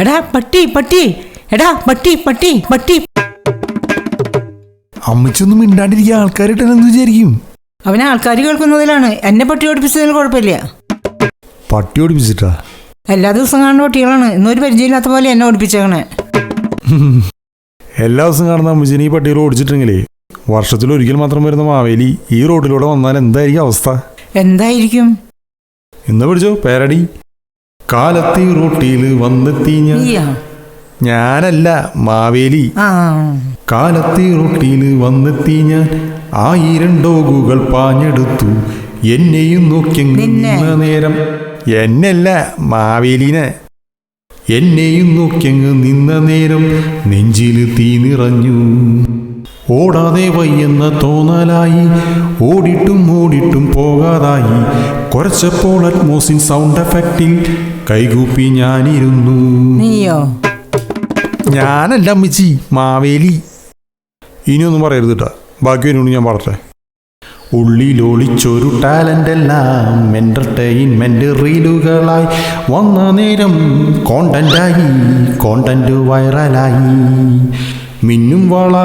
എടാ പട്ടി പട്ടി, എടാ പട്ടി പട്ടി പട്ടി. അമ്മച്ചൊന്നും മിണ്ടാണ്ടിരിക്കുക, ആൾക്കാരായിട്ട് എന്ത് വിചാരിക്കും? അവനെ ആൾക്കാർ കേൾക്കുന്നതിലാണ്. എന്നെ പട്ടി ഓടിപ്പിച്ചതിന് കുഴപ്പമില്ല. പട്ടി ഓടിപ്പിച്ചിട്ടാ? എല്ലാ ദിവസവും കാണുന്ന പട്ടികളാണ്. ഇന്നൊരു പരിചയമില്ലാത്ത പോലെ എന്നെ ഓടിപ്പിച്ചേക്കണേ. എല്ലാ ദിവസവും കാണുന്ന അമ്മച്ചിനെ ഈ പട്ടികൾ ഓടിച്ചിട്ടെങ്കിലേ വർഷത്തിലൊരിക്കൽ മാത്രം വരുന്ന മാവേലി ഈ റോഡിലൂടെ വന്നാൽ എന്തായിരിക്കും അവസ്ഥ? എന്തായിരിക്കും? ഇന്ന് പിടിച്ചോ പേരടി. കാലത്തി റോട്ടിൽ വന്നെത്തി ഞാനല്ല മാവേലി. കാലത്തി റോട്ടിൽ വന്നെത്തി ഞാൻ, 1000 ഡോഗുകൾ പാഞ്ഞെടുത്തു എന്നെയും നോക്കിയങ്ങ് നേരം. എന്നല്ല മാവേലിനെ. എന്നെയും നോക്കിയങ്ങ് നിന്ന നേരം നെഞ്ചിൽ തീ നിറഞ്ഞു. ഓടാതെ വയ്യെന്ന തോന്നലായി, ഓടിട്ടും പോകാതായി. കുറച്ചപ്പോൾ അറ്റ്മോസിൻ സൗണ്ട് എഫക്റ്റിൽ കൈകൂപ്പി ഞാനിരുന്നു. ഞാനല്ല അമ്മച്ചി, മാവേലി. ഇനിയൊന്നും പറയരുത് കേട്ടാ, ബാക്കി വരുന്നു ഞാൻ പറട്ടെ. ഉള്ളിലൊളിച്ചൊരു ടാലൻ്റെല്ലാം എൻ്റർടൈൻമെൻ്റ് റീലുകളായി വന്ന നേരം കോണ്ടൻ്റായി, കോണ്ടൻ്റ് വൈറലായി. മിന്നും വള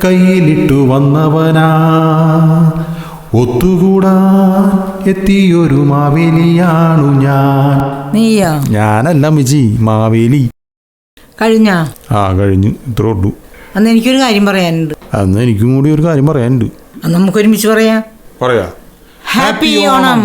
കയ്യിലിട്ടു വന്നവനാ, ഒത്തുകൂടാൻ എത്തിയൊരു മാവേലിയാണു ഞാൻ. ഞാനല്ല അമ്മച്ചി, മാവേലി. കഴിഞ്ഞാ? കഴിഞ്ഞു, ഇത്രേ ഉള്ളൂ. അന്ന് എനിക്കൊരു കാര്യം പറയാനുണ്ട്. അന്ന് എനിക്കും കൂടി ഒരു കാര്യം പറയാനുണ്ട്. നമുക്കൊരുമിച്ച് പറയാം. പറയാ. ഹാപ്പി ഓണം.